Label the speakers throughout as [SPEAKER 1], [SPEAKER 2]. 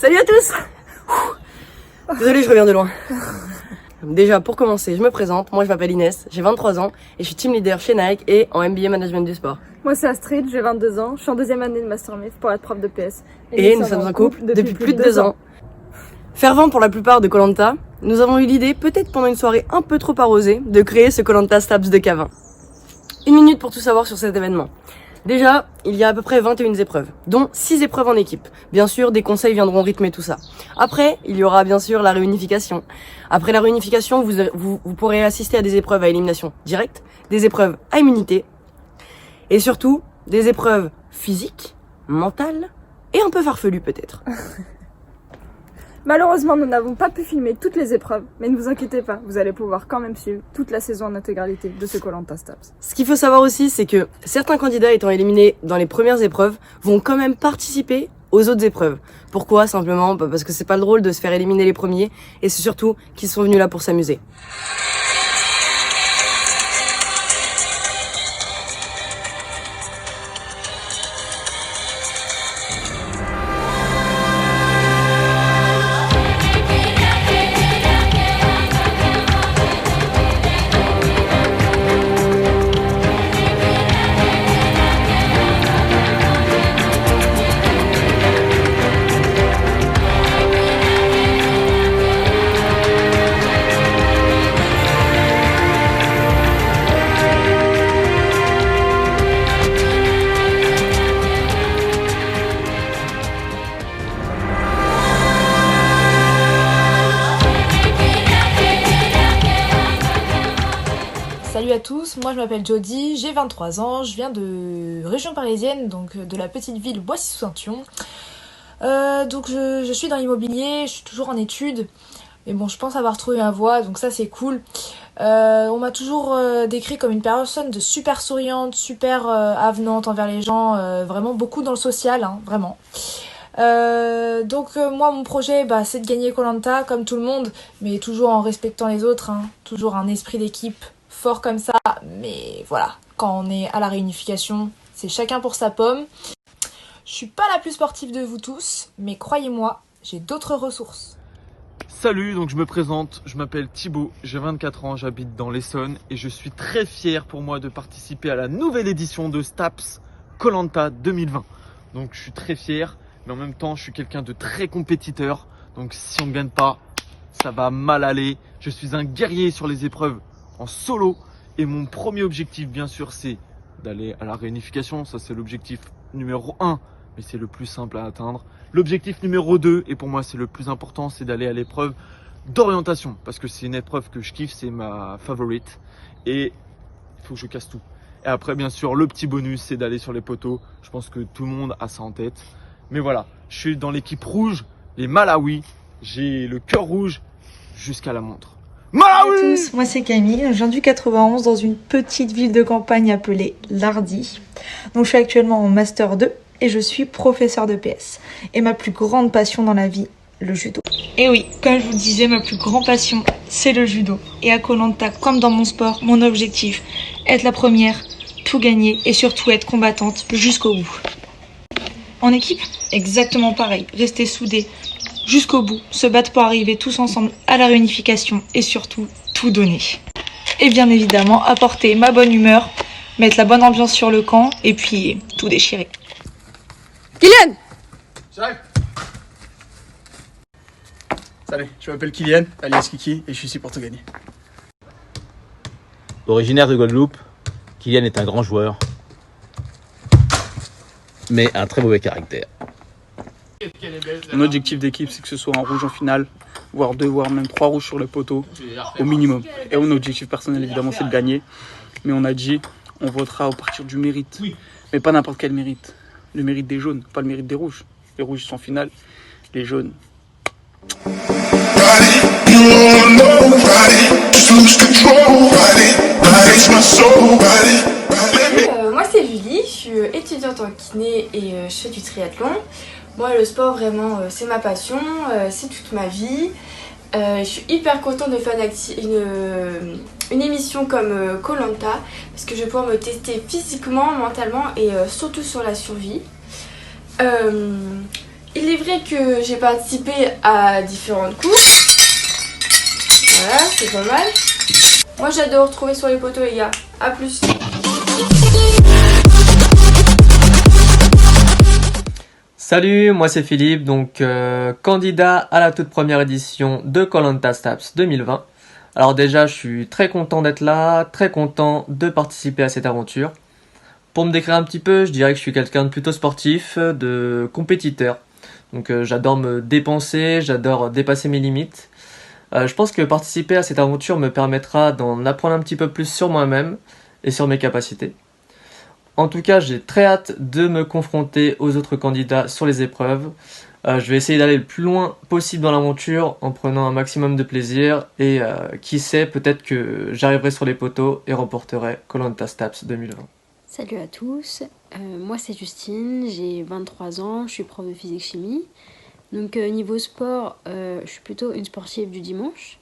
[SPEAKER 1] Salut à tous. Désolée, je reviens de loin. Déjà, pour commencer, je me présente. Moi, je m'appelle Inès, j'ai 23 ans et je suis team leader chez Nike et en MBA Management du Sport.
[SPEAKER 2] Moi, c'est Astrid, j'ai 22 ans, je suis en deuxième année de Master MIF pour être prof de PS.
[SPEAKER 1] Et nous sommes en couple depuis plus de 2 ans. Fervent pour la plupart de Koh-Lanta, nous avons eu l'idée, peut-être pendant une soirée un peu trop arrosée, de créer ce Koh-Lanta Staps de K20. 1 minute pour tout savoir sur cet événement. Déjà, il y a à peu près 21 épreuves, dont 6 épreuves en équipe. Bien sûr, des conseils viendront rythmer tout ça. Après, il y aura bien sûr la réunification. Après la réunification, vous pourrez assister à des épreuves à élimination directe, des épreuves à immunité, et surtout, des épreuves physiques, mentales, et un peu farfelues peut-être.
[SPEAKER 2] Malheureusement, nous n'avons pas pu filmer toutes les épreuves, mais ne vous inquiétez pas, vous allez pouvoir quand même suivre toute la saison en intégralité de ce Koh-Lanta Staps.
[SPEAKER 1] Ce qu'il faut savoir aussi, c'est que certains candidats étant éliminés dans les premières épreuves vont quand même participer aux autres épreuves. Pourquoi? Simplement parce que c'est pas le drôle de se faire éliminer les premiers, et c'est surtout qu'ils sont venus là pour s'amuser.
[SPEAKER 3] Salut à tous, moi je m'appelle Jody, j'ai 23 ans, je viens de région parisienne, donc de la petite ville Boissy-sous-Saint-Yon. Donc je suis dans l'immobilier, je suis toujours en études, mais bon je pense avoir trouvé ma voie, donc ça c'est cool. On m'a toujours décrit comme une personne de super souriante, super avenante envers les gens, vraiment beaucoup dans le social, hein, vraiment. Donc moi mon projet c'est de gagner Koh-Lanta comme tout le monde, mais toujours en respectant les autres, hein, toujours un esprit d'équipe fort comme ça, mais voilà, quand on est à la réunification, c'est chacun pour sa pomme. Je suis pas la plus sportive de vous tous, mais croyez-moi, j'ai d'autres ressources.
[SPEAKER 4] Salut, donc je me présente, je m'appelle Thibaut, j'ai 24 ans, j'habite dans l'Essonne et je suis très fier pour moi de participer à la nouvelle édition de Staps Koh-Lanta 2020. Donc je suis très fier, mais en même temps je suis quelqu'un de très compétiteur, donc si on ne gagne pas, ça va mal aller. Je suis un guerrier sur les épreuves en solo et mon premier objectif bien sûr c'est d'aller à la réunification, ça c'est l'objectif numéro 1, mais c'est le plus simple à atteindre. L'objectif numéro 2, et pour moi c'est le plus important, c'est d'aller à l'épreuve d'orientation, parce que c'est une épreuve que je kiffe, c'est ma favorite et il faut que je casse tout. Et après bien sûr le petit bonus c'est d'aller sur les poteaux, je pense que tout le monde a ça en tête, mais voilà, je suis dans l'équipe rouge, les Malawi, j'ai le cœur rouge jusqu'à la montre.
[SPEAKER 5] Salut à tous, moi c'est Camille, je viens du 91 dans une petite ville de campagne appelée Lardy. Donc je suis actuellement en Master 2 et je suis professeur de PS. Et ma plus grande passion dans la vie, le judo. Et oui, comme je vous disais, ma plus grande passion, c'est le judo. Et à Koh-Lanta, comme dans mon sport, mon objectif, être la première, tout gagner et surtout être combattante jusqu'au bout. En équipe, exactement pareil, rester soudés jusqu'au bout, se battre pour arriver tous ensemble à la réunification et surtout tout donner. Et bien évidemment apporter ma bonne humeur, mettre la bonne ambiance sur le camp et puis tout déchirer.
[SPEAKER 1] Kylian!
[SPEAKER 6] J'arrive. Salut, je m'appelle Kylian, alias Kiki, et je suis ici pour tout gagner.
[SPEAKER 7] Originaire de Guadeloupe, Kylian est un grand joueur, mais un très mauvais caractère.
[SPEAKER 6] Mon objectif d'équipe, c'est que ce soit un rouge en finale, voire 2, voire même 3 rouges sur le poteau, au minimum. Et mon objectif personnel, évidemment, c'est de gagner. Mais on a dit, on votera à partir du mérite. Mais pas n'importe quel mérite. Le mérite des jaunes, pas le mérite des rouges. Les rouges sont en finale, les jaunes.
[SPEAKER 8] Moi c'est Julie, je suis étudiante en kiné et je fais du triathlon. Moi le sport vraiment c'est ma passion, c'est toute ma vie. Je suis hyper contente de faire une émission comme Koh-Lanta parce que je vais pouvoir me tester physiquement, mentalement et surtout sur la survie. Il est vrai que j'ai participé à différentes courses. Voilà, c'est pas mal. Moi j'adore trouver sur les poteaux les gars. A plus.
[SPEAKER 9] Salut, moi c'est Philippe, donc candidat à la toute première édition de Koh-Lanta Staps 2020. Alors déjà, je suis très content d'être là, très content de participer à cette aventure. Pour me décrire un petit peu, je dirais que je suis quelqu'un de plutôt sportif, de compétiteur. Donc j'adore me dépenser, j'adore dépasser mes limites. Je pense que participer à cette aventure me permettra d'en apprendre un petit peu plus sur moi-même et sur mes capacités. En tout cas, j'ai très hâte de me confronter aux autres candidats sur les épreuves. Je vais essayer d'aller le plus loin possible dans l'aventure en prenant un maximum de plaisir et qui sait, peut-être que j'arriverai sur les poteaux et remporterai Koh-Lanta Staps 2020.
[SPEAKER 10] Salut à tous, moi c'est Justine, j'ai 23 ans, je suis prof de physique-chimie. Donc niveau sport, je suis plutôt une sportive du dimanche.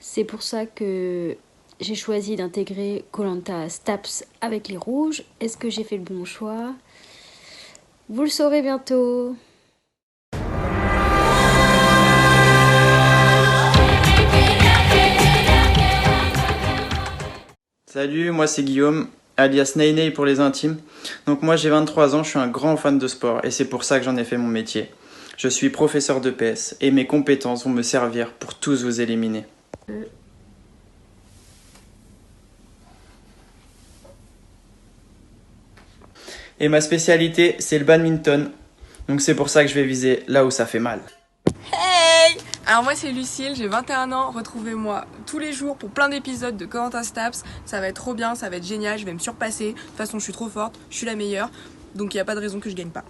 [SPEAKER 10] C'est pour ça que j'ai choisi d'intégrer Koh-Lanta Staps avec les rouges. Est-ce que j'ai fait le bon choix? Vous le saurez bientôt.
[SPEAKER 6] Salut, moi c'est Guillaume, alias Ney pour les intimes. Donc moi j'ai 23 ans, je suis un grand fan de sport et c'est pour ça que j'en ai fait mon métier. Je suis professeur de PS et mes compétences vont me servir pour tous vous éliminer. Et ma spécialité, c'est le badminton. Donc c'est pour ça que je vais viser là où ça fait mal.
[SPEAKER 11] Hey! Alors moi c'est Lucille, j'ai 21 ans, retrouvez-moi tous les jours pour plein d'épisodes de Koh-Lanta Staps. Ça va être trop bien, ça va être génial, je vais me surpasser. De toute façon je suis trop forte, je suis la meilleure, donc il n'y a pas de raison que je gagne pas.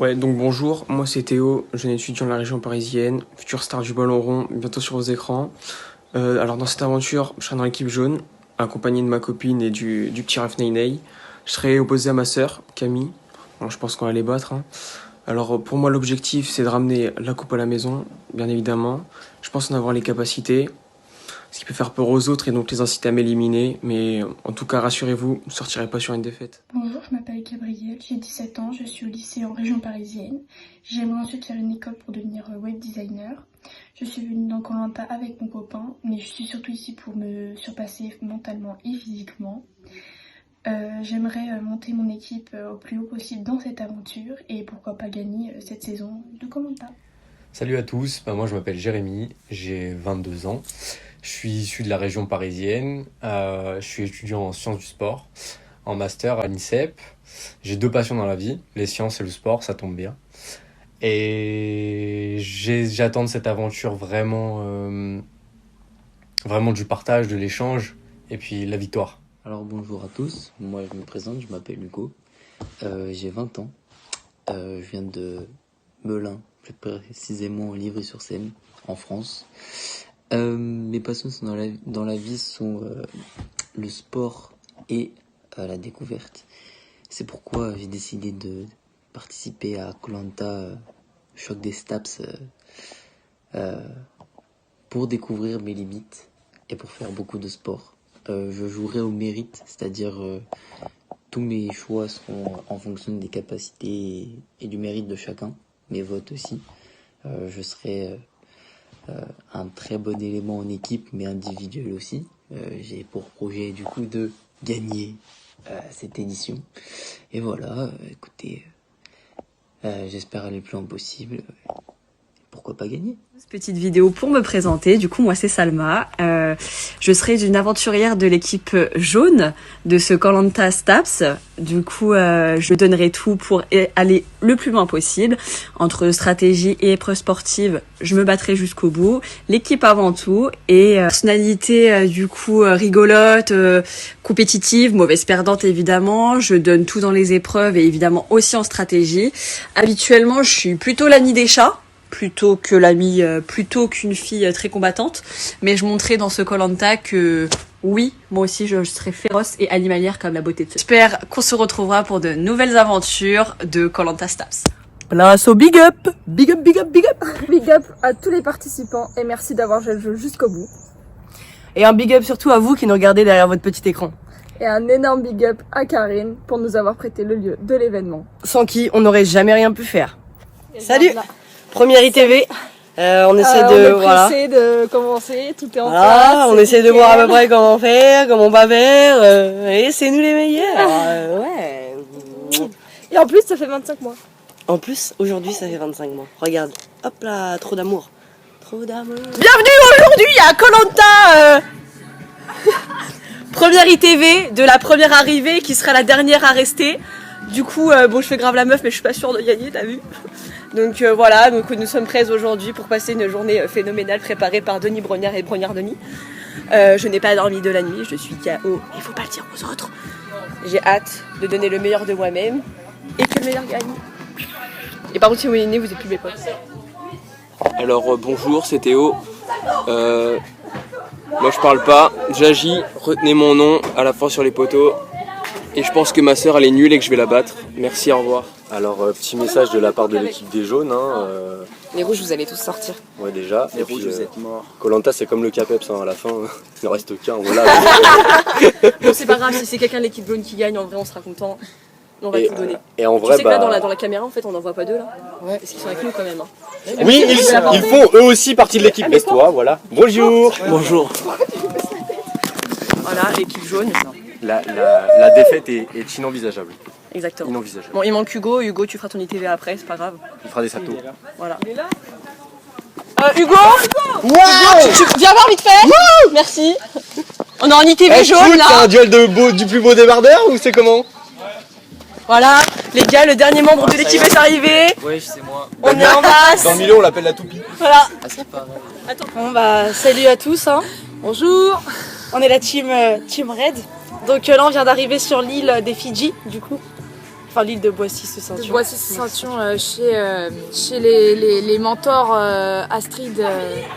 [SPEAKER 12] Ouais, donc bonjour, moi c'est Théo, jeune étudiant de la région parisienne, futur star du ballon rond, bientôt sur vos écrans. Alors dans cette aventure, je serai dans l'équipe jaune, accompagné de ma copine et du petit ref Ney. Je serai opposé à ma sœur, Camille. Bon, je pense qu'on va les battre. Hein. Alors pour moi l'objectif c'est de ramener la coupe à la maison, bien évidemment. Je pense en avoir les capacités, ce qui peut faire peur aux autres et donc les inciter à m'éliminer. Mais en tout cas rassurez-vous, je ne sortirai pas sur une défaite.
[SPEAKER 13] Bonjour, je m'appelle Gabrielle, j'ai 17 ans, je suis au lycée en région parisienne. J'aimerais ensuite faire une école pour devenir web designer. Je suis venue dans Koh-Lanta avec mon copain, mais je suis surtout ici pour me surpasser mentalement et physiquement. J'aimerais monter mon équipe au plus haut possible dans cette aventure et pourquoi pas gagner cette saison de Koh-Lanta.
[SPEAKER 14] Salut à tous, moi je m'appelle Jérémy, j'ai 22 ans, je suis issu de la région parisienne, je suis étudiant en sciences du sport, en master à l'INSEP. J'ai deux passions dans la vie, les sciences et le sport, ça tombe bien. Et j'attends de cette aventure vraiment du partage, de l'échange et puis la victoire.
[SPEAKER 15] Alors bonjour à tous, moi je me présente, je m'appelle Hugo, j'ai 20 ans, je viens de Melun, plus précisément Livry-sur-Seine, en France. Mes passions dans la vie sont le sport et la découverte. C'est pourquoi j'ai décidé de participer à Koh-Lanta Choc des Staps pour découvrir mes limites et pour faire beaucoup de sport. Je jouerai au mérite, c'est-à-dire tous mes choix seront en fonction des capacités et du mérite de chacun, mes votes aussi. Je serai un très bon élément en équipe, mais individuel aussi. J'ai pour projet du coup de gagner cette édition. Et voilà, écoutez, j'espère aller le plus loin possible. Pourquoi pas gagner?
[SPEAKER 16] Petite vidéo pour me présenter. Du coup, moi, c'est Salma. Je serai une aventurière de l'équipe jaune de ce Koh-Lanta Staps. Du coup, je donnerai tout pour aller le plus loin possible. Entre stratégie et épreuve sportive, je me battrai jusqu'au bout. L'équipe avant tout. Et personnalité, du coup, rigolote, compétitive, mauvaise perdante, évidemment. Je donne tout dans les épreuves et évidemment aussi en stratégie. Habituellement, je suis plutôt l'amie des chats, plutôt qu'une fille très combattante, mais je montrerai dans ce Koh-Lanta que oui, moi aussi je serai féroce et animalière comme la beauté de ce. J'espère qu'on se retrouvera pour de nouvelles aventures de Koh-Lanta Staps.
[SPEAKER 1] Place au big up, big up, big up, big up.
[SPEAKER 2] Big up à tous les participants et merci d'avoir joué le jeu jusqu'au bout.
[SPEAKER 1] Et un big up surtout à vous qui nous regardez derrière votre petit écran.
[SPEAKER 2] Et un énorme big up à Karine pour nous avoir prêté le lieu de l'événement.
[SPEAKER 1] Sans qui on n'aurait jamais rien pu faire. Salut! Première ITV. On essaie
[SPEAKER 2] on
[SPEAKER 1] de
[SPEAKER 2] est
[SPEAKER 1] voilà.
[SPEAKER 2] pressé de commencer, tout est en
[SPEAKER 1] Voilà,
[SPEAKER 2] place.
[SPEAKER 1] on
[SPEAKER 2] c'est
[SPEAKER 1] essaie de
[SPEAKER 2] nickel.
[SPEAKER 1] voir à peu près comment faire, comment pas faire. Et c'est nous les meilleurs. Ouais.
[SPEAKER 2] Et en plus, ça fait 25 mois.
[SPEAKER 1] En plus, aujourd'hui, ça fait 25 mois. Regarde. Hop là, trop d'amour. Trop d'amour.
[SPEAKER 16] Bienvenue aujourd'hui à Koh-Lanta Première ITV de la première arrivée qui sera la dernière à rester. Du coup, bon, je fais grave la meuf, mais je suis pas sûre de gagner, t'as vu? Donc voilà, donc nous sommes prêts aujourd'hui pour passer une journée phénoménale préparée par Denis Brognard et Brognard Denis. Je n'ai pas dormi de la nuit, je suis KO. Il faut pas le dire aux autres. J'ai hâte de donner le meilleur de moi-même et que le meilleur gagne. Et par contre, si vous venez, vous êtes plus mes potes.
[SPEAKER 12] Alors bonjour, c'est Théo. Moi je parle pas, j'agis, retenez mon nom à la fin sur les poteaux. Et je pense que ma sœur elle est nulle et que je vais la battre. Merci, au revoir.
[SPEAKER 17] Alors petit message de la part de l'équipe des jaunes.
[SPEAKER 16] Les rouges, vous allez tous sortir.
[SPEAKER 17] Ouais déjà.
[SPEAKER 6] Les rouges, vous êtes morts.
[SPEAKER 17] Koh-Lanta c'est comme le Capeps, à la fin il en reste qu'un. Voilà.
[SPEAKER 16] Bon, c'est pas grave, si c'est quelqu'un de l'équipe jaune qui gagne, en vrai on sera content. On va tout donner.
[SPEAKER 17] Et en
[SPEAKER 16] Tu
[SPEAKER 17] vrai
[SPEAKER 16] sais que là, dans la caméra, en fait, on n'en voit pas deux là. Ouais. Parce qu'ils sont avec nous quand même. Hein.
[SPEAKER 17] Oui, ils font eux aussi partie de l'équipe. Baisse-toi, voilà. Bonjour. Bonjour.
[SPEAKER 16] Voilà, l'équipe jaune.
[SPEAKER 17] La défaite est inenvisageable.
[SPEAKER 16] Exactement.
[SPEAKER 17] Inenvisageable.
[SPEAKER 16] Bon, il manque Hugo. Hugo, tu feras ton ITV après, c'est pas grave.
[SPEAKER 17] Il fera des saltos.
[SPEAKER 16] Voilà. Hugo
[SPEAKER 17] Wow
[SPEAKER 16] Hugo, tu viens voir vite fait. Merci. On est en ITV jaune là.
[SPEAKER 17] C'est un duel du plus beau débardeur ou c'est comment?
[SPEAKER 16] Voilà, les gars, le dernier membre de l'équipe est arrivé.
[SPEAKER 12] Ouais, c'est moi.
[SPEAKER 16] On est en masse.
[SPEAKER 17] Dans le milieu, on l'appelle la toupie.
[SPEAKER 16] Voilà.
[SPEAKER 12] Ah, c'est pas vrai.
[SPEAKER 16] Attends.
[SPEAKER 1] Bon bah salut à tous. Hein.
[SPEAKER 16] Bonjour.
[SPEAKER 1] On est la team Red. Donc là on vient d'arriver sur l'île des Fidji du coup. Enfin l'île de Boissy-Saint-Saint.
[SPEAKER 3] De Boissy-Saint-Saint chez les mentors Astrid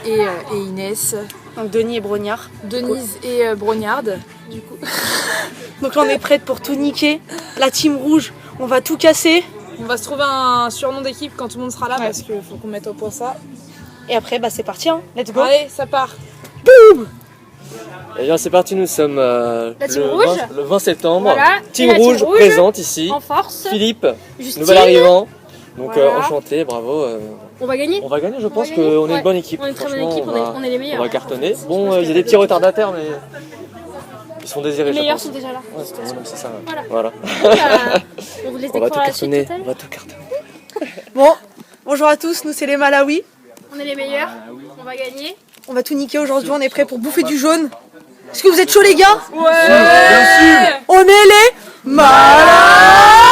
[SPEAKER 3] et Inès.
[SPEAKER 1] Donc Denis et Brognard.
[SPEAKER 3] Denise et Brognard, du coup.
[SPEAKER 1] Donc là on est prête pour tout niquer. La team rouge, on va tout casser.
[SPEAKER 3] On va se trouver un surnom d'équipe quand tout le monde sera là parce qu'il faut qu'on mette au point ça.
[SPEAKER 1] Et après bah c'est parti hein. Let's go.
[SPEAKER 3] Allez, ça part.
[SPEAKER 1] Boum.
[SPEAKER 12] Eh bien c'est parti, nous sommes
[SPEAKER 10] team rouge.
[SPEAKER 12] le 20 septembre.
[SPEAKER 10] Voilà.
[SPEAKER 12] Team
[SPEAKER 10] Et la team
[SPEAKER 12] rouge
[SPEAKER 10] rouge,
[SPEAKER 12] présente ici.
[SPEAKER 10] en force.
[SPEAKER 12] Philippe,
[SPEAKER 10] Justine.
[SPEAKER 12] nouvel arrivant. Donc
[SPEAKER 10] Voilà.
[SPEAKER 12] enchanté, bravo.
[SPEAKER 10] On va gagner.
[SPEAKER 12] On va gagner, je pense
[SPEAKER 10] gagner.
[SPEAKER 12] qu'on est
[SPEAKER 10] Ouais.
[SPEAKER 12] une bonne équipe.
[SPEAKER 10] On est une très bonne
[SPEAKER 12] Franchement,
[SPEAKER 10] équipe, on est les meilleurs.
[SPEAKER 12] On va cartonner. Bon, il y a des petits retardataires, mais ils sont désirés.
[SPEAKER 10] Les
[SPEAKER 12] je
[SPEAKER 10] meilleurs
[SPEAKER 12] pense.
[SPEAKER 10] sont déjà là.
[SPEAKER 12] Ouais, c'est ça.
[SPEAKER 10] Voilà.
[SPEAKER 12] Voilà.
[SPEAKER 10] On vous laisse
[SPEAKER 12] On va tout
[SPEAKER 10] découvrir la suite
[SPEAKER 12] cartonner.
[SPEAKER 10] totale.
[SPEAKER 12] On va tout cartonner.
[SPEAKER 1] Bon, bonjour à tous, nous c'est les Malawi.
[SPEAKER 10] On est les meilleurs. On va gagner.
[SPEAKER 1] On va tout niquer aujourd'hui, on est prêts pour bouffer du jaune. Est-ce que vous êtes chauds les gars?
[SPEAKER 3] Ouais.
[SPEAKER 1] On est les Malawi.